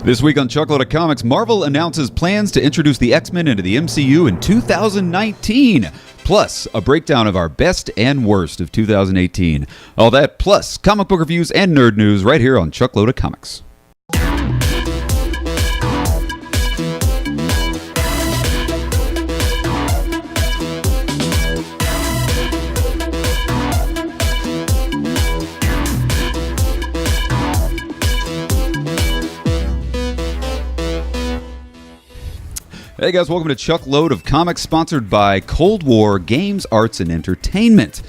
This week on Chuckload of Comics, Marvel announces plans to introduce the X-Men into the MCU in 2019. Plus, a breakdown of our best and worst of 2018. All that, plus comic book reviews and nerd news right here on Chuckload of Comics. Hey guys, welcome to Chuckload of Comics, sponsored by Cold War Games, Arts, and Entertainment.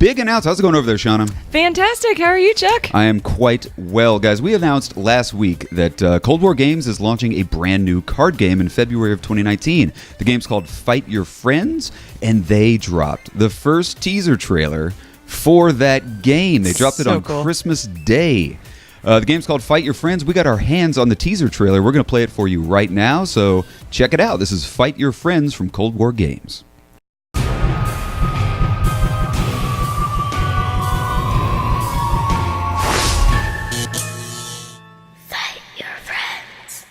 Big announcement. How's it going over there, Shauna? Fantastic. How are you, Chuck? I am quite well, guys. We announced last week that Cold War Games is launching a brand new card game in February of 2019. The game's called Fight Your Friends, and they dropped the first teaser trailer for that game. They dropped it on Christmas Day. The game's called Fight Your Friends. We got our hands on the teaser trailer. We're going to play it for you right now, so check it out. This is Fight Your Friends from Cold War Games. Fight your friends.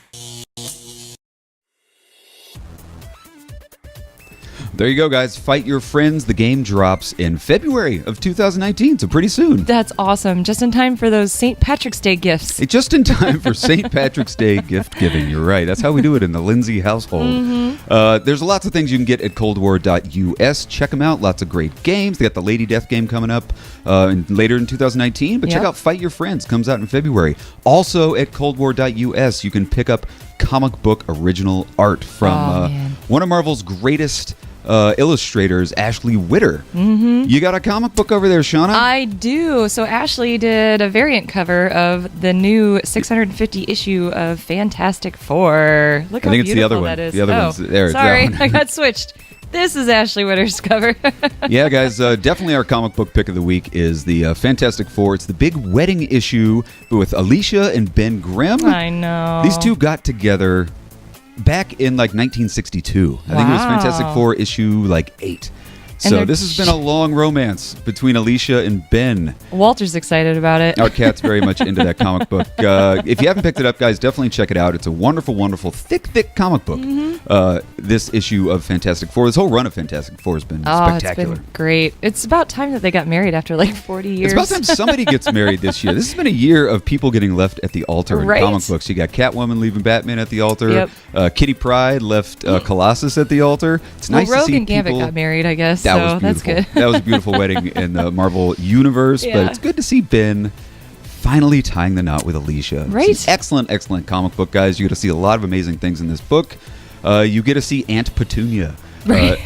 There you go, guys. Fight Your Friends. The game drops in February of 2019, so pretty soon. That's awesome. Just in time for those St. Patrick's Day gifts. Just in time for St. Patrick's Day gift giving. You're right. That's how we do it in the Lindsay household. Mm-hmm. There's lots of things you can get at coldwar.us. Check them out. Lots of great games. They got the Lady Death game coming up later in 2019. But check out Fight Your Friends. Comes out in February. Also at coldwar.us, you can pick up comic book original art from one of Marvel's greatest illustrators, Ashley Witter. Mm-hmm. You got a comic book over there, Shauna? I do. So Ashley did a variant cover of the new 650 issue of Fantastic Four. Look how beautiful that is. The other one's there. Sorry, I got switched. This is Ashley Witter's cover. Yeah, guys, definitely our comic book pick of the week is the Fantastic Four. It's the big wedding issue with Alicia and Ben Grimm. I know. These two got together back in like 1962. I think it was Fantastic Four issue 8. So this has been a long romance between Alicia and Ben. Walter's excited about it. Our cat's very much into that comic book. If you haven't picked it up, guys, definitely check it out. It's a wonderful, wonderful, thick comic book. Mm-hmm. This issue of Fantastic Four, this whole run of Fantastic Four has been spectacular. It's been great. It's about time that they got married after 40 years. It's about time somebody gets married this year. This has been a year of people getting left at the altar in comic books. You got Catwoman leaving Batman at the altar. Yep. Kitty Pryde left Colossus at the altar. It's nice to see Rogue and Gambit got married, I guess. That's good. That was a beautiful wedding in the Marvel Universe, but it's good to see Ben finally tying the knot with Alicia. Right. It's an excellent comic book, guys. You get to see a lot of amazing things in this book. You get to see Aunt Petunia. Right.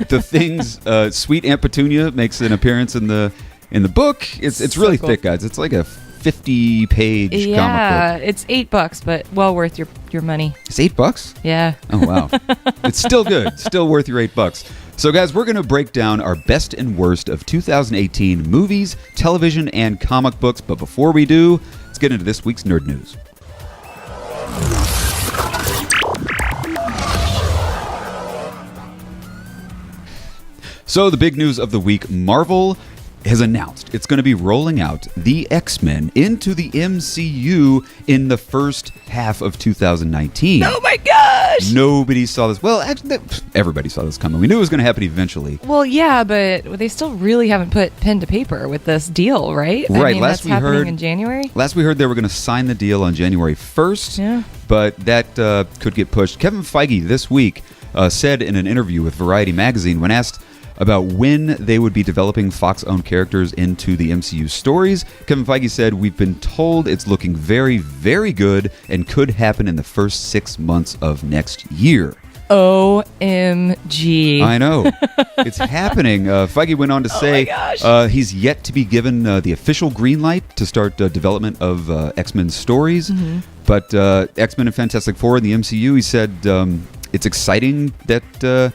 The things, sweet Aunt Petunia makes an appearance in the book. It's really thick, guys. It's like a 50-page comic book. Yeah, it's $8, but well worth your money. It's $8? Yeah. Oh, wow. It's still good. Still worth your $8. So, guys, we're going to break down our best and worst of 2018 movies, television, and comic books. But before we do, let's get into this week's nerd news. So, the big news of the week, Marvel has announced it's going to be rolling out the X-Men into the MCU in the first half of 2019. Oh my gosh! Nobody saw this. Well, actually, everybody saw this coming. We knew it was going to happen eventually. Well, yeah, but they still really haven't put pen to paper with this deal, right? Right. I mean, that's happening in January. Last we heard, they were going to sign the deal on January 1st. Yeah. But that could get pushed. Kevin Feige this week said in an interview with Variety magazine, when asked about when they would be developing Fox-owned characters into the MCU stories, Kevin Feige said, "We've been told it's looking very, very good and could happen in the first 6 months of next year." OMG. I know. It's happening. Feige went on to say he's yet to be given the official green light to start development of X-Men stories. Mm-hmm. But X-Men and Fantastic Four in the MCU, he said it's exciting that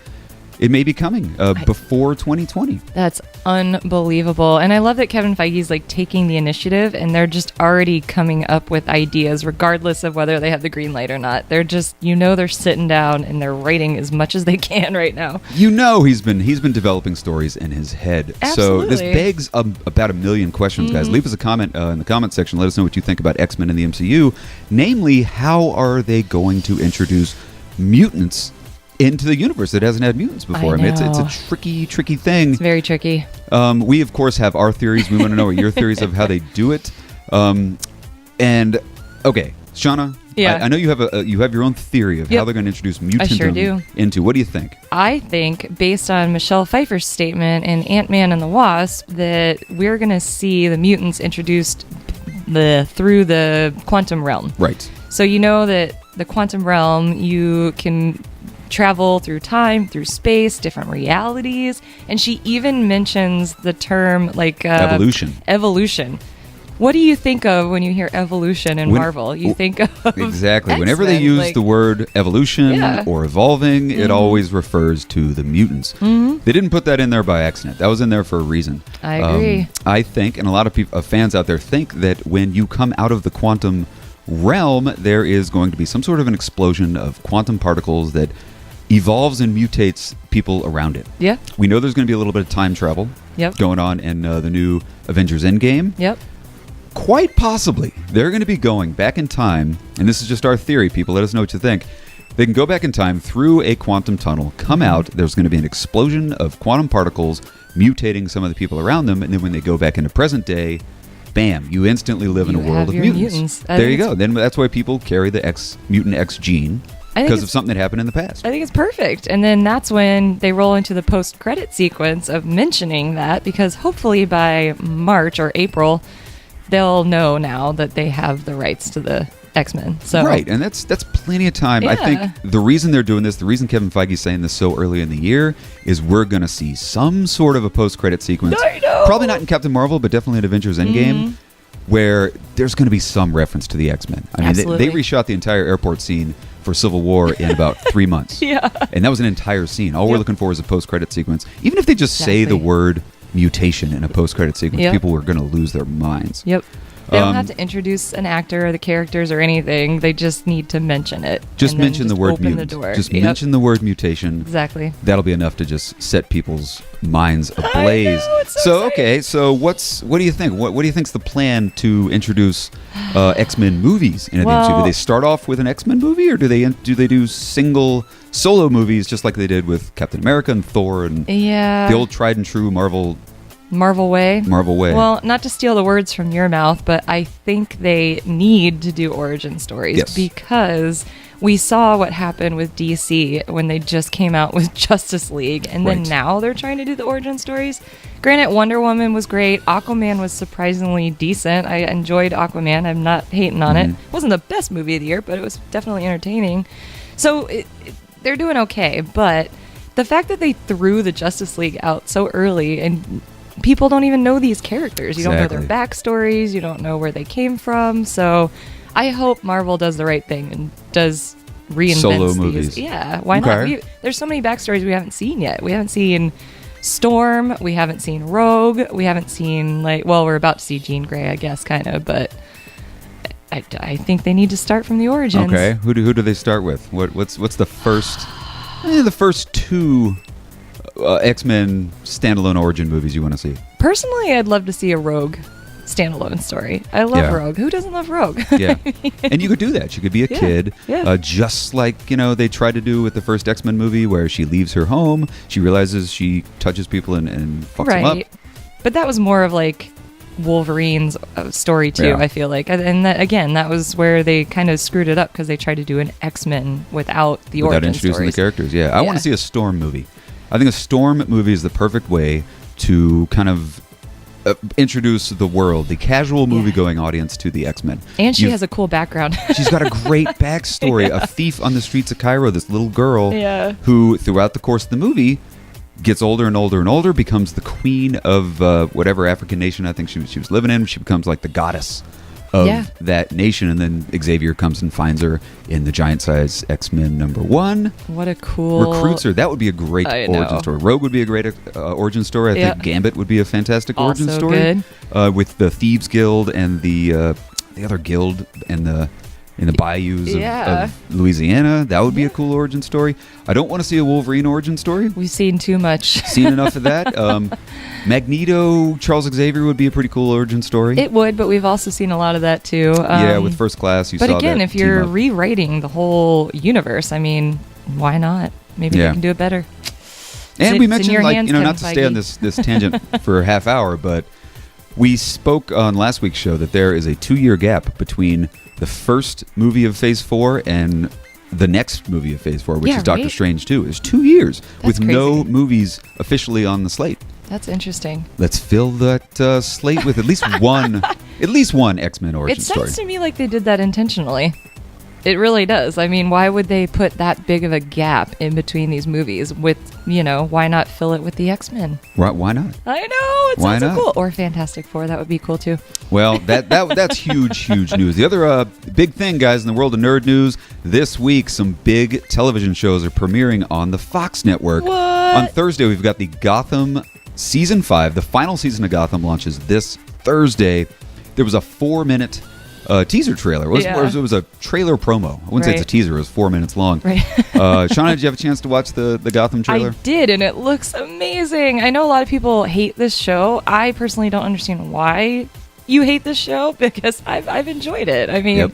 it may be coming before 2020. That's unbelievable. And I love that Kevin Feige's like taking the initiative, and they're just already coming up with ideas regardless of whether they have the green light or not. They're just, they're sitting down and they're writing as much as they can right now. He's been developing stories in his head. Absolutely. So this begs about a million questions, guys. Leave us a comment in the comment section. Let us know what you think about X-Men in the MCU. Namely, how are they going to introduce mutants into the universe that hasn't had mutants before? I mean, it's a tricky thing. It's very tricky. We, of course, have our theories. We want to know what your theories of how they do it. And, okay, Shauna, yeah. I know you have your own theory of how they're going to introduce mutantum into. What do you think? I think, based on Michelle Pfeiffer's statement in Ant-Man and the Wasp, that we're going to see the mutants introduced through the quantum realm. Right. So that the quantum realm, you can travel through time, through space, different realities, and she even mentions the term like evolution. What do you think of when you hear evolution in Marvel? You think of exactly. X-Men. Whenever they use the word evolution or evolving, it always refers to the mutants. They didn't put that in there by accident. That was in there for a reason. I agree. I think, and a lot of people, fans out there think that when you come out of the quantum realm, there is going to be some sort of an explosion of quantum particles that evolves and mutates people around it. Yeah. We know there's going to be a little bit of time travel going on in the new Avengers Endgame. Yep. Quite possibly, they're going to be going back in time, and this is just our theory, people, let us know what you think. They can go back in time through a quantum tunnel, come out, there's going to be an explosion of quantum particles mutating some of the people around them, and then when they go back into present day, bam, you instantly live in a world of mutants. There you go. Then that's why people carry the mutant X gene, because of something that happened in the past. I think it's perfect. And then that's when they roll into the post-credit sequence of mentioning that, because hopefully by March or April, they'll know now that they have the rights to the X-Men. So right, and that's plenty of time. Yeah. I think the reason they're doing this, the reason Kevin Feige's saying this so early in the year, is we're going to see some sort of a post-credit sequence. I know. Probably not in Captain Marvel, but definitely in Avengers Endgame, where there's going to be some reference to the X-Men. I mean, they reshot the entire airport scene for Civil War in about 3 months. Yeah. And that was an entire scene. All we're looking for is a post-credit sequence. Even if they just say the word mutation in a post-credit sequence, people are going to lose their minds. Yep. They don't have to introduce an actor or the characters or anything. They just need to mention it. Just mention the word mutant. Just mention the word mutation. Exactly. That'll be enough to just set people's minds ablaze. I know, it's so okay, so what do you think? What do you think's the plan to introduce X-Men movies into the MCU? Do they start off with an X-Men movie, or do they do single solo movies just like they did with Captain America and Thor and the old tried and true Marvel way? Well, not to steal the words from your mouth, but I think they need to do origin stories because we saw what happened with DC when they just came out with Justice League, and then now they're trying to do the origin stories. Granted, Wonder Woman was great. Aquaman was surprisingly decent. I enjoyed Aquaman. I'm not hating on it. It wasn't the best movie of the year, but it was definitely entertaining. So they're doing okay, but the fact that they threw the Justice League out so early and people don't even know these characters. You don't know their backstories. You don't know where they came from. So I hope Marvel does the right thing and does reinvent solo movies. Yeah, why not? There's so many backstories we haven't seen yet. We haven't seen Storm. We haven't seen Rogue. We haven't seen, we're about to see Jean Grey, I guess, kind of. But I think they need to start from the origins. Okay, who do they start with? What's the first? The first two X-Men standalone origin movies you want to see? Personally, I'd love to see a Rogue standalone story. I love Rogue. Who doesn't love Rogue? Yeah. And you could do that. She could be a kid, just like, they tried to do with the first X-Men movie, where she leaves her home, she realizes she touches people and fucks them up. But that was more of Wolverine's story too, I feel like. And that was where they kind of screwed it up, because they tried to do an X-Men without origin introducing stories. the characters. I want to see a Storm movie. I think a Storm movie is the perfect way to kind of introduce the world, the casual movie-going audience, to the X-Men. And she has a cool background. She's got a great backstory. A thief on the streets of Cairo, this little girl who, throughout the course of the movie, gets older and older and older, becomes the queen of whatever African nation I think she was living in. She becomes like the goddess of that nation, and then Xavier comes and finds her in the giant size X-Men #1. What a cool recruits her. That would be a great origin story. Rogue would be a great origin story. I think Gambit would be a fantastic origin story. Good. With the Thieves Guild and the other guild and in the bayous of Louisiana. That would be a cool origin story. I don't want to see a Wolverine origin story. We've seen too much. Seen enough of that. Magneto, Charles Xavier would be a pretty cool origin story. It would, but we've also seen a lot of that too. With First Class, you saw that. But again, if you're rewriting the whole universe, I mean, why not? Maybe they can do it better. And we mentioned, not to stay on this tangent for a half hour, but we spoke on last week's show that there is a 2-year gap between the first movie of Phase 4 and the next movie of Phase 4, which is Doctor Strange 2. It's 2 years with crazy. No movies officially on the slate. That's interesting. Let's fill that slate with at least one X-Men origin story. It sounds to me like they did that intentionally. It really does. I mean, why would they put that big of a gap in between these movies with, why not fill it with the X-Men? Why not? I know. It sounds so cool. Or Fantastic Four. That would be cool, too. Well, that's huge news. The other big thing, guys, in the world of nerd news, this week, some big television shows are premiering on the Fox network. What? On Thursday, we've got the Gotham Season 5. The final season of Gotham launches this Thursday. There was a 4-minute teaser trailer. It was a trailer promo. I wouldn't say it's a teaser. It was 4 minutes long. Right. Shauna, did you have a chance to watch the Gotham trailer? I did, and it looks amazing. I know a lot of people hate this show. I personally don't understand why you hate this show, because I've enjoyed it. I mean,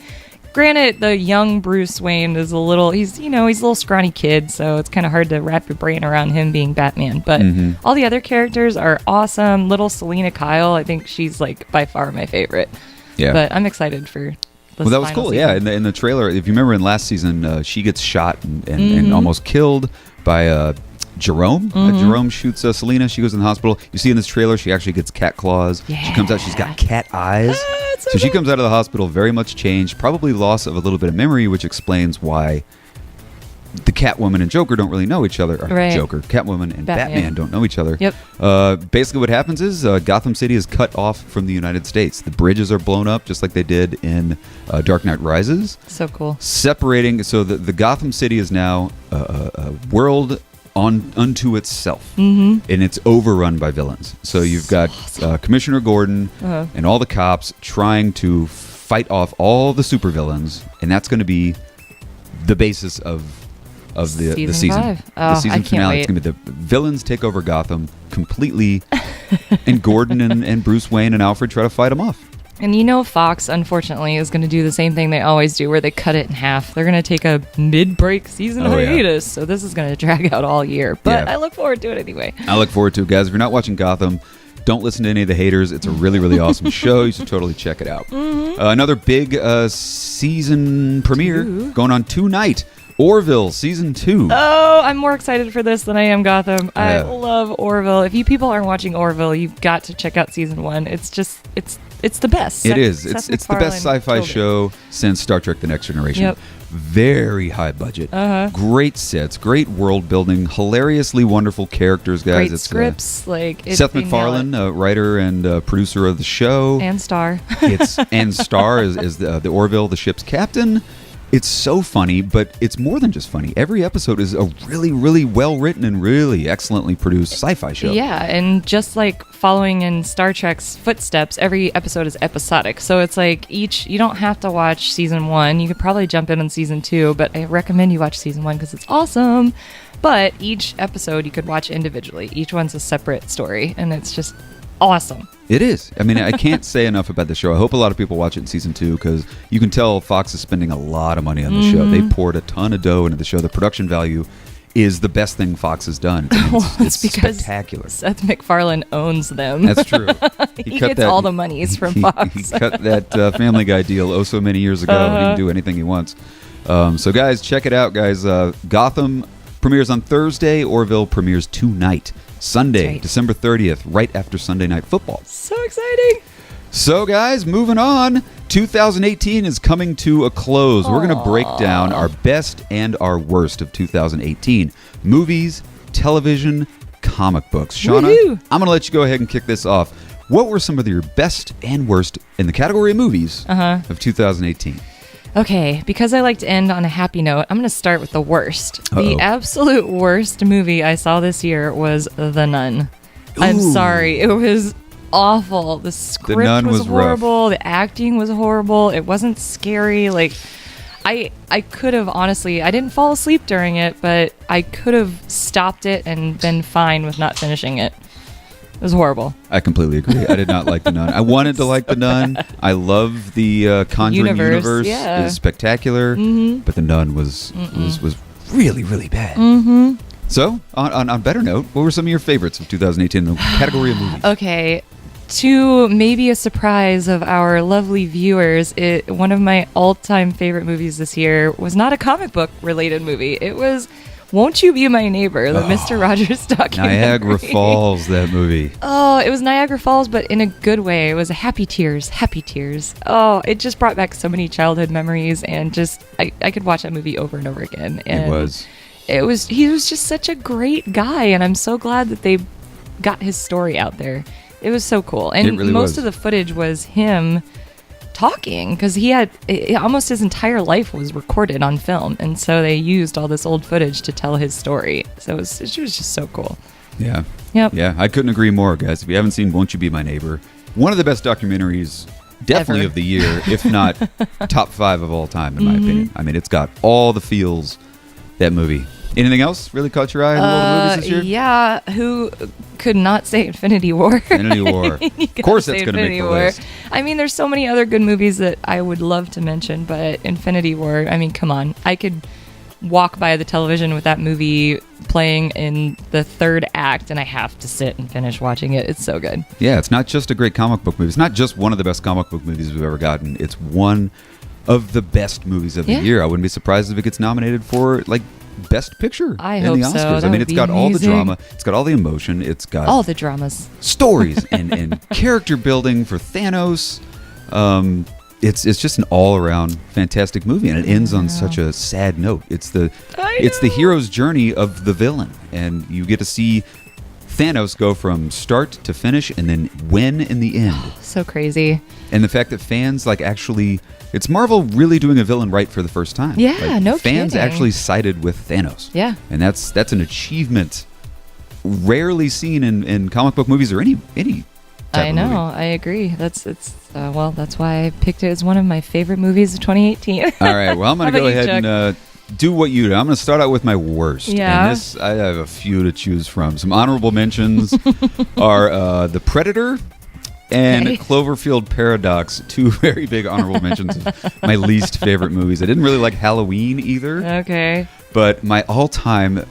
granted, the young Bruce Wayne is he's a little scrawny kid, so it's kind of hard to wrap your brain around him being Batman. But all the other characters are awesome. Little Selena Kyle, I think she's by far my favorite. Yeah. But I'm excited for this that was cool. Season. Yeah, in the trailer, if you remember in last season, she gets shot and almost killed by Jerome. Jerome shoots Selena. She goes in the hospital. You see in this trailer, she actually gets cat claws. Yeah. She comes out. She's got cat eyes. So she comes out of the hospital very much changed. Probably loss of a little bit of memory, which explains why the Catwoman and Joker don't really know each other. Right. Joker, Catwoman, and Batman don't know each other. Yep. Basically what happens is Gotham City is cut off from the United States. The bridges are blown up just like they did in Dark Knight Rises. So cool. Separating, so the Gotham City is now a world unto itself. And it's overrun by villains. So you've got Commissioner Gordon and all the cops trying to fight off all the supervillains, and that's going to be the basis of the season. 5. The season finale. It's going to be the villains take over Gotham completely, and Gordon and Bruce Wayne and Alfred try to fight them off. And Fox, unfortunately, is going to do the same thing they always do, where they cut it in half. They're going to take a mid-break season hiatus, so this is going to drag out all year. But I look forward to it anyway. I look forward to it, guys. If you're not watching Gotham, don't listen to any of the haters. It's a really, really awesome show. You should totally check it out. Another big season premiere going on tonight. Orville Season 2. Oh, I'm more excited for this than I am Gotham. I love Orville. If you people aren't watching Orville, you've got to check out Season 1. It's the best. It is. It's the best sci-fi show since Star Trek The Next Generation. Yep. Very high budget. Great sets, great world building, hilariously wonderful characters, guys. Great scripts. Seth MacFarlane, writer and producer of the show. And star. And star is the Orville, the ship's captain. It's so funny, but it's more than just funny. Every episode is a really, really well-written and really excellently produced sci-fi show. Yeah, and just like following in Star Trek's footsteps, every episode is episodic. So it's you don't have to watch Season 1. You could probably jump in on Season 2, but I recommend you watch Season 1 because it's awesome. But each episode you could watch individually. Each one's a separate story, and it's just awesome. It is. I mean, I can't say enough about the show. I hope a lot of people watch it in Season 2 because you can tell Fox is spending a lot of money on the show. They poured a ton of dough into the show. The production value is the best thing Fox has done. It's because spectacular. Seth MacFarlane owns them. That's true. He gets all the monies from Fox. He cut that Family Guy deal so many years ago, and he can do anything he wants. So, guys, check it out, guys. Gotham premieres on Thursday. Orville premieres tonight. Sunday, December 30th, right after Sunday Night Football. So exciting. So, guys, moving on. 2018 is coming to a close. We're going to break down our best and our worst of 2018. Movies, television, comic books. Shauna, I'm going to let you go ahead and kick this off. What were some of your best and worst in the category of movies of 2018? Okay, because I like to end on a happy note, I'm going to start with the worst. Uh-oh. The absolute worst movie I saw this year was The Nun. I'm sorry. It was awful. The script was horrible. Rough. The acting was horrible. It wasn't scary. Like, I could have, honestly, I didn't fall asleep during it, but I could have stopped it and been fine with not finishing it. It was horrible. I completely agree. I did not like The Nun. I wanted to like The Nun. I love the Conjuring universe. Yeah. It's spectacular. But The Nun was really, really bad. So, on better note, what were some of your favorites of 2018 in the category of movies? Okay. To maybe a surprise of our lovely viewers, one of my all-time favorite movies this year was not a comic book related movie. It was Won't You Be My Neighbor, the Mr. Rogers documentary. Niagara Falls, that movie. Oh, it was Niagara Falls, but in a good way. It was a happy tears. Oh, it just brought back so many childhood memories, and just I could watch that movie over and over again. And he was just such a great guy, and I'm so glad that they got his story out there. It was so cool. And most of the footage was him talking, because he had almost his entire life was recorded on film, and so they used all this old footage to tell his story. So it was just so cool. Yeah. Yep. Yeah, I couldn't agree more, guys. If you haven't seen Won't You Be My Neighbor, one of the best documentaries definitely of the year, if not top 5 of all time, in my opinion. I mean, it's got all the feels, that movie. Anything else really caught your eye in the world of movies this year? Yeah, who could not say Infinity War? Infinity War. Of course that's going to make the list. I mean, there's so many other good movies that I would love to mention, but Infinity War, I mean, come on. I could walk by the television with that movie playing in the third act, and I have to sit and finish watching it. It's so good. Yeah, it's not just a great comic book movie. It's not just one of the best comic book movies we've ever gotten. It's one of the best movies of the year. I wouldn't be surprised if it gets nominated for, like, Best Picture in the Oscars. So. I mean, it's got all the drama. It's got all the emotion. It's got all the dramas, stories, and character building for Thanos. It's just an all-around fantastic movie, and it ends on such a sad note. It's the hero's journey of the villain, and you get to see Thanos go from start to finish and then win in the end. So crazy. And the fact that fans actually, it's Marvel really doing a villain right for the first time. Yeah, no kidding. Fans actually sided with Thanos. Yeah. And that's an achievement rarely seen in comic book movies or any type I know, of movie. I agree. That's why I picked it as one of my favorite movies of 2018. All right, well, I'm going to go ahead and do what you do. I'm going to start out with my worst. Yeah. And I have a few to choose from. Some honorable mentions are The Predator and Cloverfield Paradox, 2 very big honorable mentions of my least favorite movies. I didn't really like Halloween either. Okay. But my all-time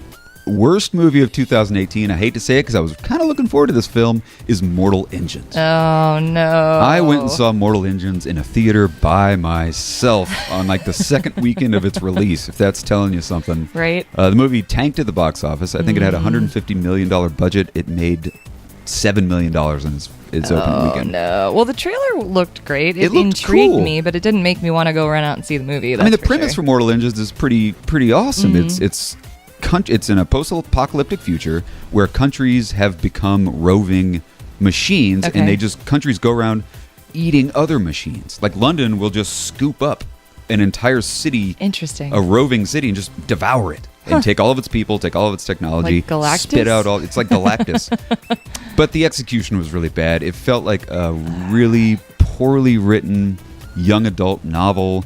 worst movie of 2018, I hate to say it because I was kind of looking forward to this film, is Mortal Engines. Oh, no. I went and saw Mortal Engines in a theater by myself on the second weekend of its release, if that's telling you something. Right. The movie tanked at the box office. I think it had a $150 million budget. It made $7 million in its opening weekend. No. Well, the trailer looked great. It looked intrigued cool. me, but it didn't make me want to go run out and see the movie. I mean, the premise for Mortal Engines is pretty awesome. It's in a post-apocalyptic future where countries have become roving machines, and countries go around eating other machines. Like London will just scoop up an entire city, a roving city, and just devour it and take all of its people, take all of its technology, like Galactus? Spit out all. It's like Galactus, but the execution was really bad. It felt like a really poorly written young adult novel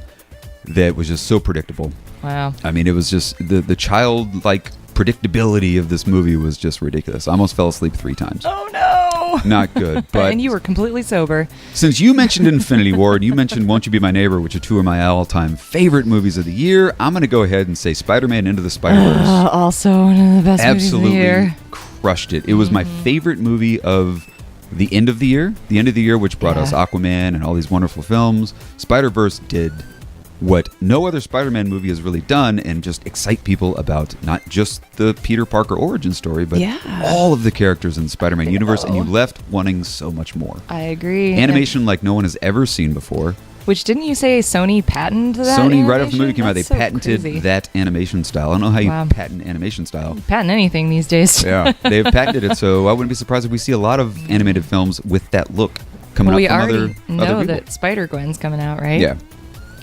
that was just so predictable. Wow. I mean, it was just the childlike predictability of this movie was just ridiculous. I almost fell asleep 3 times. Oh, no. Not good. But and you were completely sober. Since you mentioned Infinity War and you mentioned Won't You Be My Neighbor, which are 2 of my all-time favorite movies of the year, I'm going to go ahead and say Spider-Man Into the Spider-Verse. Also one of the best movies of the year. Absolutely crushed it. It was my favorite movie of the end of the year. The end of the year, which brought us Aquaman and all these wonderful films. Spider-Verse did what no other Spider-Man movie has really done, and just excite people about not just the Peter Parker origin story, but all of the characters in the Spider-Man universe, and you left wanting so much more. I agree. Animation like no one has ever seen before. Which, didn't you say Sony patented that? Sony, right after the movie came out, they That's so patented crazy. that animation style. I don't know how you patent animation style. Patent anything these days. Yeah, they've patented it, so I wouldn't be surprised if we see a lot of animated films with that look coming we out from already know other people. that Spider-Gwen's coming out, right? Yeah.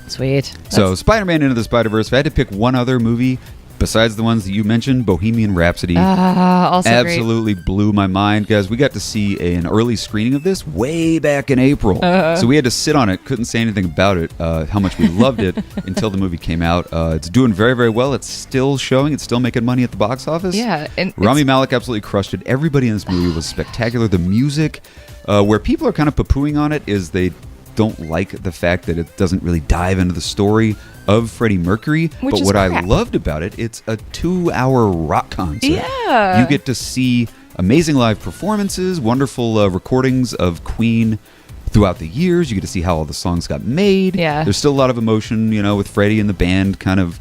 Sweet. So Spider-Man Into the Spider-Verse, if I had to pick one other movie besides the ones that you mentioned, Bohemian Rhapsody also absolutely blew my mind, guys. We got to see an early screening of this way back in April. So we had to sit on it, couldn't say anything about it, how much we loved it until the movie came out. It's doing very, very well. It's still showing. It's still making money at the box office. Yeah. And Rami Malek absolutely crushed it. Everybody in this movie was spectacular. The music, where people are kind of poo-pooing on it is they don't like the fact that it doesn't really dive into the story of Freddie Mercury. Which but is what crap. I loved about it, it's a 2-hour rock concert. Yeah. You get to see amazing live performances, wonderful recordings of Queen throughout the years. You get to see how all the songs got made. Yeah. There's still a lot of emotion, with Freddie and the band kind of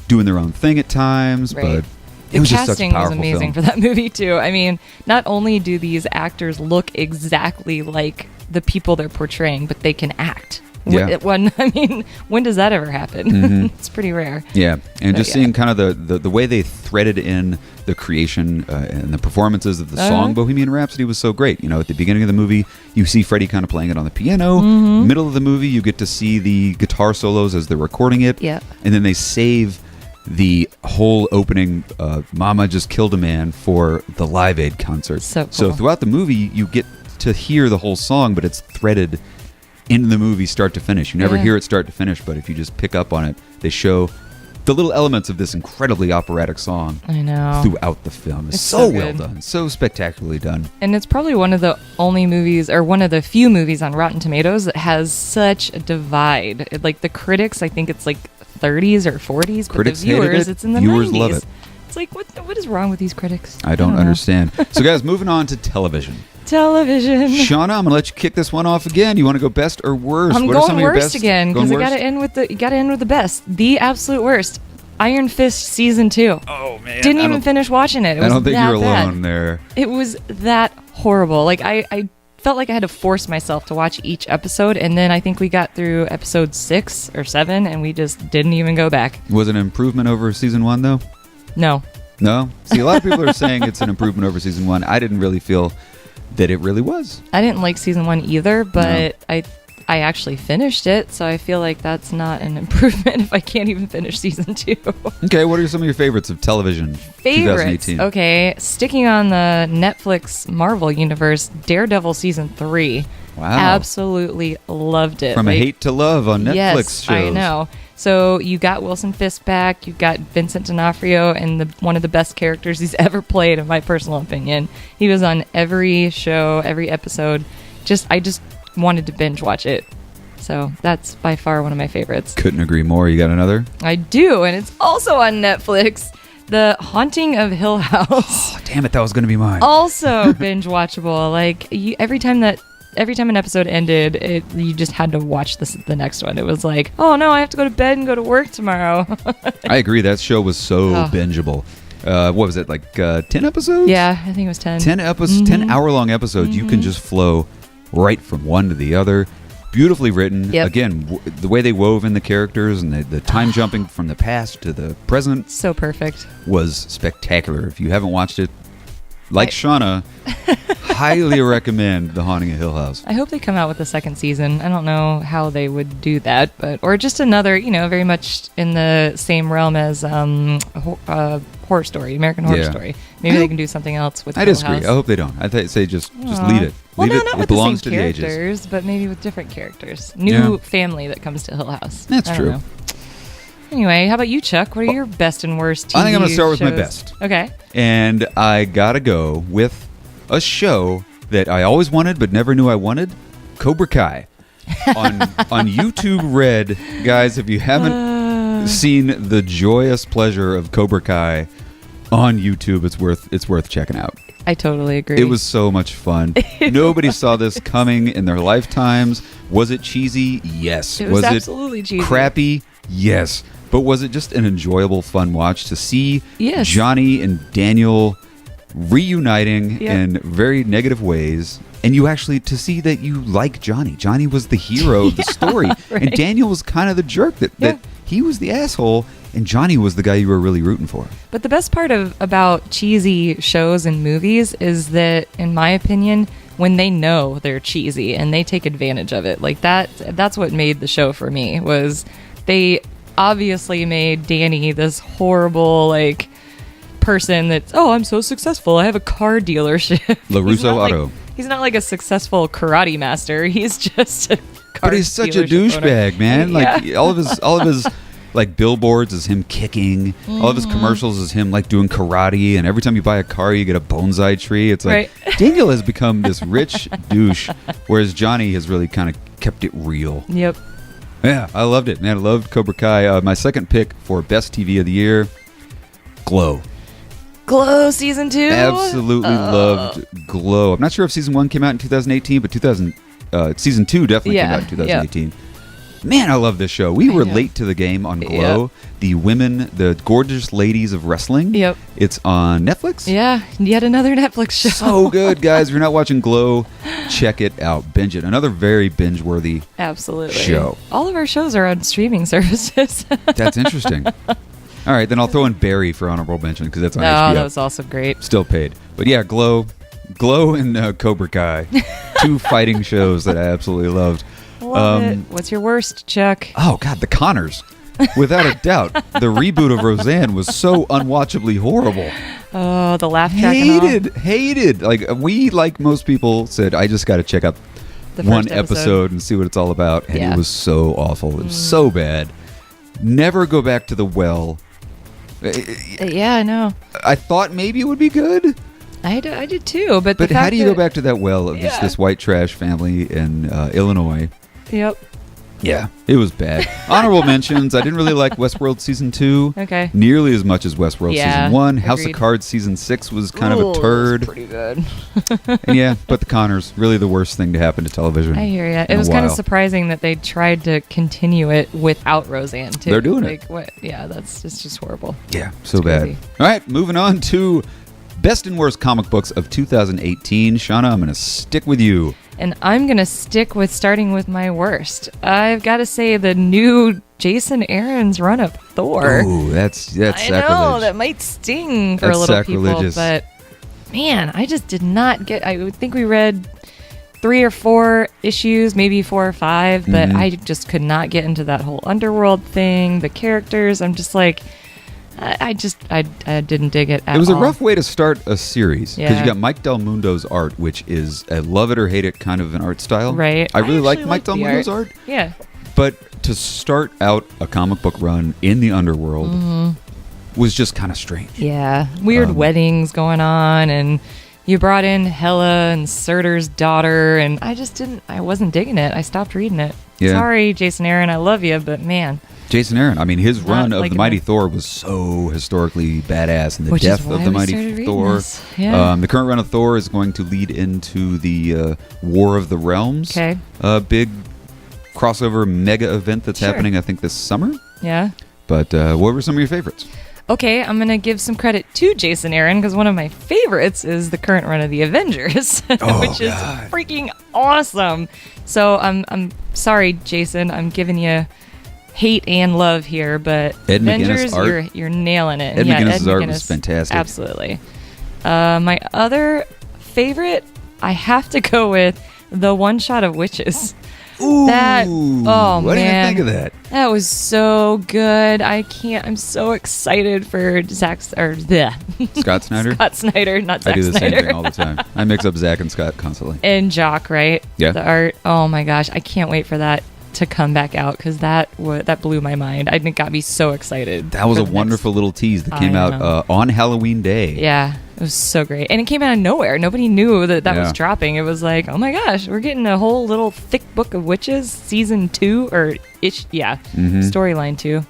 doing their own thing at times, Right. but the it was just such a casting was powerful amazing film. for that movie too. I mean, not only do these actors look exactly like the people they're portraying, but they can act. Yeah. When does that ever happen? Mm-hmm. It's pretty rare. Yeah, and just yeah. seeing kind of the way they threaded in the creation and the performances of the song Bohemian Rhapsody was so great. At the beginning of the movie, you see Freddie kind of playing it on the piano. Mm-hmm. Middle of the movie, you get to see the guitar solos as they're recording it. Yeah. And then they save the whole opening, Mama Just Killed a Man, for the Live Aid concert. So cool. So throughout the movie, you get to hear the whole song, but it's threaded into the movie start to finish. You never hear it start to finish, but if you just pick up on it, they show the little elements of this incredibly operatic song I know. throughout the film. It's so well good. done, so spectacularly done. And it's probably one of the only movies, or one of the few movies on Rotten Tomatoes that has such a divide. Like the critics, I think it's like 30s or 40s, but Critics the hated viewers, it. it's in the Viewers 90s. love it. It's like, what is wrong with these critics? I don't know. understand. So guys, moving on to television. Television. Shauna, I'm gonna let you kick this one off again. You want to go best or worst? I'm What are some going of your worst best? again Going because I worst? gotta end with the best, the absolute worst. Iron Fist season 2. Oh man, Didn't even finish watching it. It was I don't think that you're bad. alone there. It was that horrible. Like I felt like I had to force myself to watch each episode, and then I think we got through episode 6 or 7, and we just didn't even go back. Was it an improvement over season 1 though? No. No. See, a lot of people are saying it's an improvement over season 1. I didn't really feel that it really was. I didn't like season 1 either, but I actually finished it, so I feel like that's not an improvement if I can't even finish season 2. Okay, what are some of your favorites of television? Favorites. 2018? Okay, sticking on the Netflix Marvel universe, Daredevil season 3. Wow. Absolutely loved it. From a hate to love on Netflix yes, shows. I know. So you got Wilson Fisk back, you got Vincent D'Onofrio, and one of the best characters he's ever played, in my personal opinion. He was on every show, every episode. I just wanted to binge watch it. So that's by far one of my favorites. Couldn't agree more. You got another? I do, and it's also on Netflix. The Haunting of Hill House. Oh, damn it, that was going to be mine. Also binge watchable. Like every time an episode ended, you just had to watch the next one. It was like, oh no, I have to go to bed and go to work tomorrow. I agree. That show was so bingeable. What was it, like 10 episodes? Yeah, I think it was 10. 10 episodes, 10 hour-long episodes. You can just flow right from one to the other. Beautifully written. Yep. Again, the way they wove in the characters and the time jumping from the past to the present So perfect. was spectacular. If you haven't watched it, like Shauna, highly recommend The Haunting of Hill House. I hope they come out with a second season. I don't know how they would do that, or just another, very much in the same realm as Horror Story, American Horror Yeah. Story. Maybe they can do something else with I Hill disagree. House. I hope they don't. I say just Aw. leave it. Well, Leave no, it. not It with the belongs same to the ages. characters, but maybe with different characters. New Yeah. family that comes to Hill House. That's I don't true. know. Anyway, how about you, Chuck? What are your best and worst TV I think I'm gonna start with my shows? best. Okay. And I gotta go with a show that I always wanted but never knew I wanted, Cobra Kai. on YouTube Red, guys, if you haven't seen the joyous pleasure of Cobra Kai on YouTube, it's worth checking out. I totally agree. It was so much fun. Nobody saw this coming in their lifetimes. Was it cheesy? Yes. It was absolutely cheesy. Crappy? Yes. But was it just an enjoyable, fun watch to see Yes. Johnny and Daniel reuniting in very negative ways. And you actually, to see that you like Johnny. Johnny was the hero of the story. Right. And Daniel was kind of the jerk that he was the asshole. And Johnny was the guy you were really rooting for. But the best part about cheesy shows and movies is that, in my opinion, when they know they're cheesy and they take advantage of it, like that's what made the show for me. Was they obviously made Danny this horrible, like, person that's, oh, I'm so successful, I have a car dealership. LaRusso Auto. He's not like a successful karate master. He's just a car. But he's such a douchebag, man. Like all of his like billboards is him kicking. All of his commercials is him like doing karate. And every time you buy a car, you get a bonsai tree. It's like Daniel has become this rich douche, whereas Johnny has really kind of kept it real. Yep. Yeah, I loved it, man. I loved Cobra Kai. My second pick for best TV of the year, Glow. Glow season 2? Absolutely loved Glow. I'm not sure if season 1 came out in 2018, but season 2 definitely came out in 2018. Man, I love this show. We were late to the game on Glow. The women, the gorgeous ladies of wrestling. Yep. It's on Netflix. Yeah, yet another Netflix show. So good, guys. If you're not watching Glow, check it out. Binge it. Another very binge-worthy show. All of our shows are on streaming services. That's interesting. All right, then I'll throw in Barry for honorable mention because that's on HBO. Oh, that was also great. Still paid. But yeah, Glow and Cobra Kai. 2 fighting shows that I absolutely loved. Love it. What's your worst, Chuck? Oh, God, The Connors. Without a doubt. The reboot of Roseanne was so unwatchably horrible. Oh, the laugh track and all. Hated. Like, we, like most people, said, I just got to check out one episode and see what it's all about. And it was so awful. It was so bad. Never go back to the well. Yeah, I know. I thought maybe it would be good. I did too, but how do you go back to that well of this white trash family in Illinois? Yep. Yeah, it was bad. Honorable mentions. I didn't really like Westworld season 2. Okay. Nearly as much as Westworld season 1. House of Cards season 6 was kind of a turd. That was pretty good. And but The Connors, really the worst thing to happen to television. I hear you. It was kind of surprising that they tried to continue it without Roseanne too. They're doing it. What? Yeah, it's just horrible. Yeah, so bad. All right, moving on to best and worst comic books of 2018. Shauna, I'm going to stick with you. And I'm going to stick with starting with my worst. I've got to say the new Jason Aaron's run of Thor. Ooh, that's sacrilege. I know, that might sting for a little people, but man, I just did not get, I think we read 3 or 4 issues, maybe 4 or 5, but I just could not get into that whole underworld thing, the characters. I'm just like, I didn't dig it at all. It was a rough way to start a series because you got Mike Del Mundo's art, which is a love it or hate it kind of an art style. Right. I really like Mike Del Mundo's art. Yeah. But to start out a comic book run in the underworld was just kind of strange. Yeah. Weird weddings going on, and you brought in Hela and Surtur's daughter, and I wasn't digging it. I stopped reading it. Yeah. Sorry, Jason Aaron, I love you, but man. Jason Aaron, I mean, his run of The Mighty Thor was so historically badass, and the death of The Mighty Thor. Yeah. The current run of Thor is going to lead into the War of the Realms. Okay. Big crossover mega event that's happening, I think, this summer. Yeah. But what were some of your favorites? Okay, I'm going to give some credit to Jason Aaron because one of my favorites is the current run of the Avengers, which is freaking awesome. So I'm sorry, Jason, I'm giving you hate and love here, but Ed Avengers, McGuinness you're nailing it. Ed McGuinness's art was fantastic. Absolutely. My other favorite, I have to go with the one shot of Witches. Ooh, what did you think of that? That was so good. I'm so excited for Scott Snyder? Scott Snyder, not Zack Snyder. I do the same thing all the time. I mix up Zack and Scott constantly. And Jock, right? Yeah. The art. Oh my gosh, I can't wait for that to come back out because that blew my mind. It got me so excited. That was a wonderful little tease that came out on Halloween Day. Yeah, it was so great, and it came out of nowhere. Nobody knew that was dropping. It was like, oh my gosh, we're getting a whole little thick book of witches, season 2 or storyline 2.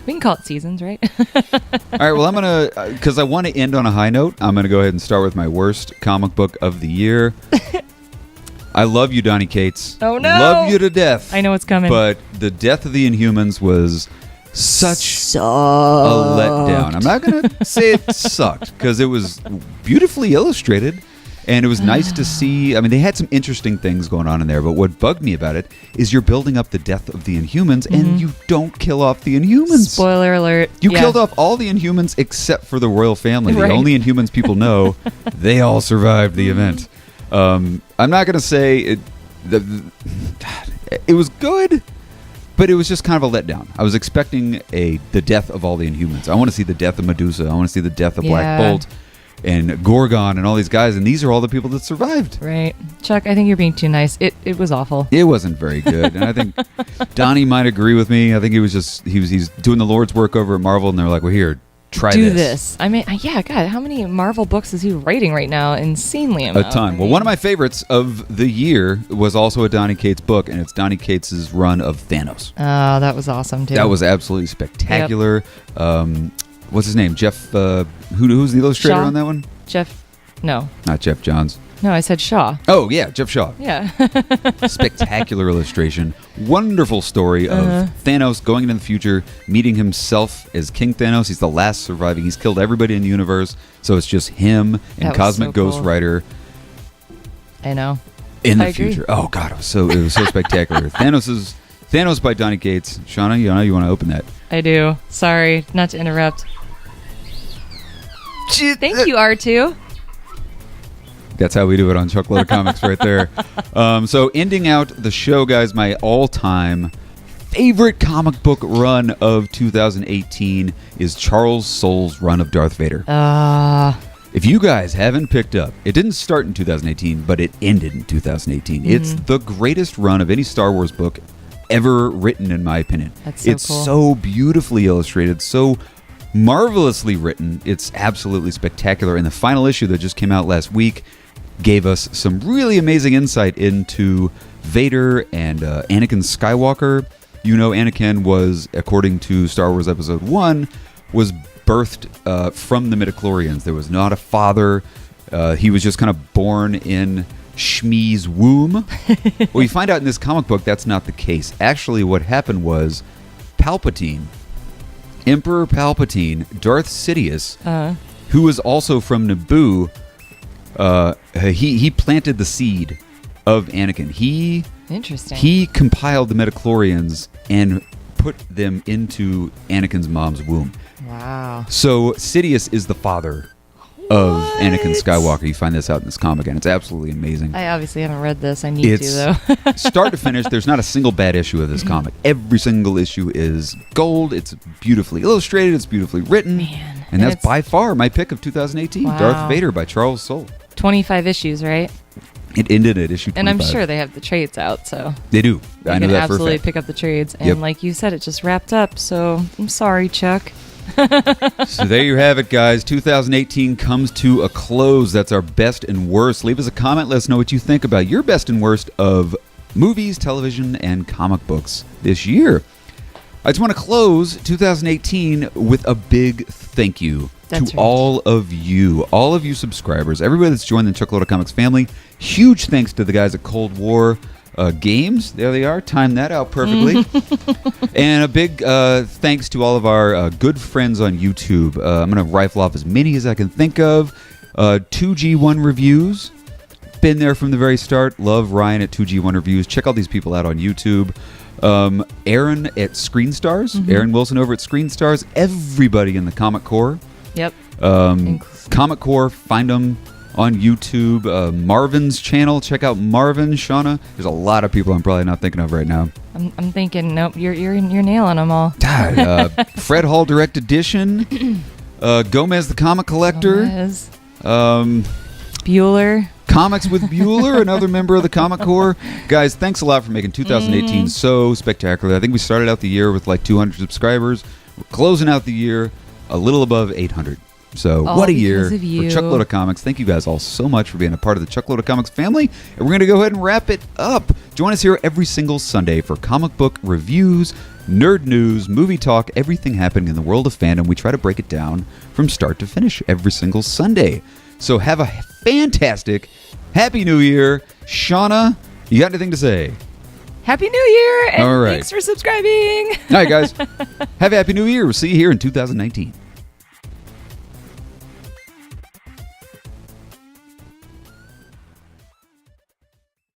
We can call it seasons, right? All right. Well, I'm gonna because I want to end on a high note. I'm gonna go ahead and start with my worst comic book of the year. I love you, Donny Cates. Oh, no. Love you to death. I know it's coming. But the death of the Inhumans was such a letdown. I'm not going to say it sucked because it was beautifully illustrated and it was nice to see. I mean, they had some interesting things going on in there, but what bugged me about it is you're building up the death of the Inhumans and you don't kill off the Inhumans. Spoiler alert. You killed off all the Inhumans except for the royal family. Right. The only Inhumans people know, they all survived the event. I'm not going to say it was good, but it was just kind of a letdown. I was expecting the death of all the Inhumans. I want to see the death of Medusa. I want to see the death of Black Bolt and Gorgon and all these guys, and these are all the people that survived. Right. Chuck, I think you're being too nice. It was awful. It wasn't very good, and I think Donnie might agree with me. I think he's doing the Lord's work over at Marvel, and they're like, well, here, try Do this. I mean, yeah, God, how many Marvel books is he writing right now? Insanely amount. A ton. Well, one of my favorites of the year was also a Donnie Cates book, and it's Donnie Cates' run of Thanos. Oh, that was awesome, too. That was absolutely spectacular. Yep. What's his name? Jeff, who's the illustrator on that one? No. Not Jeff Johns. No, I said Shaw. Oh, yeah, Jeff Shaw. Yeah. Spectacular illustration. Wonderful story of Thanos going into the future, meeting himself as King Thanos. He's the last surviving. He's killed everybody in the universe, so it's just him and Cosmic Ghost Rider. I know. In the future. Oh, God, it was so spectacular. Thanos by Donnie Cates. Shauna, you want to open that? I do. Sorry, not to interrupt. Thank you, R2. That's how we do it on Chuckload of Comics right there. So ending out the show, guys, my all-time favorite comic book run of 2018 is Charles Soule's run of Darth Vader. If you guys haven't picked up, it didn't start in 2018, but it ended in 2018. It's the greatest run of any Star Wars book ever written, in my opinion. That's so it's cool. So beautifully illustrated, so marvelously written. It's absolutely spectacular. And the final issue that just came out last week gave us some really amazing insight into Vader and Anakin Skywalker. You know, Anakin was, according to Star Wars Episode 1, was birthed from the midichlorians. There was not a father. He was just kind of born in Shmi's womb. Well, you find out in this comic book that's not the case. Actually, what happened was Palpatine, Emperor Palpatine, Darth Sidious, who was also from Naboo, he planted the seed of Anakin. Interesting. He compiled the midichlorians and put them into Anakin's mom's womb. Wow. So Sidious is the father of Anakin Skywalker. You find this out in this comic, and it's absolutely amazing. I obviously haven't read this. I need to, though. Start to finish, there's not a single bad issue of this comic. Every single issue is gold. It's beautifully illustrated. It's beautifully written. Man. And that's by far my pick of 2018, Wow. Darth Vader by Charles Soule. 25 issues, right? It ended at issue 25. And I'm sure they have the trades out, so They do. I know can that for a absolutely fact. pick up the trades. And Yep. like you said, it just wrapped up, so I'm sorry, Chuck. So there you have it, guys. 2018 comes to a close. That's our best and worst. Leave us a comment. Let us know what you think about your best and worst of movies, television, and comic books this year. I just want to close 2018 with a big thank you to all of you subscribers, everybody that's joined the Chuckload of Comics family. Huge thanks to the guys at Cold War Games. There they are. Timed that out perfectly. And a big thanks to all of our good friends on YouTube. I'm going to rifle off as many as I can think of. 2G1 Reviews. Been there from the very start. Love Ryan at 2G1 Reviews. Check all these people out on YouTube. Aaron at Screen Stars. Aaron Wilson over at Screen Stars. Everybody in the Comic Corps. Yep. Comic Corps. Find them on YouTube. Marvin's channel. Check out Marvin, Shauna. There's a lot of people I'm probably not thinking of right now. I'm thinking, nope, you're nailing them all. Fred Hall Direct Edition. Gomez the Comic Collector. Gomez. Bueller. Comics with Bueller, another member of the Comic Corps. Guys, thanks a lot for making 2018 so spectacular. I think we started out the year with like 200 subscribers. We're closing out the year a little above 800. So all what a year for you. Chuckload of Comics. Thank you guys all so much for being a part of the Chuckload of Comics family. And we're going to go ahead and wrap it up. Join us here every single Sunday for comic book reviews, nerd news, movie talk, everything happening in the world of fandom. We try to break it down from start to finish every single Sunday. So have a fantastic Happy New Year. Shauna, you got anything to say? Happy New Year, and All right. thanks for subscribing. All right, guys. Have a Happy New Year. We'll see you here in 2019.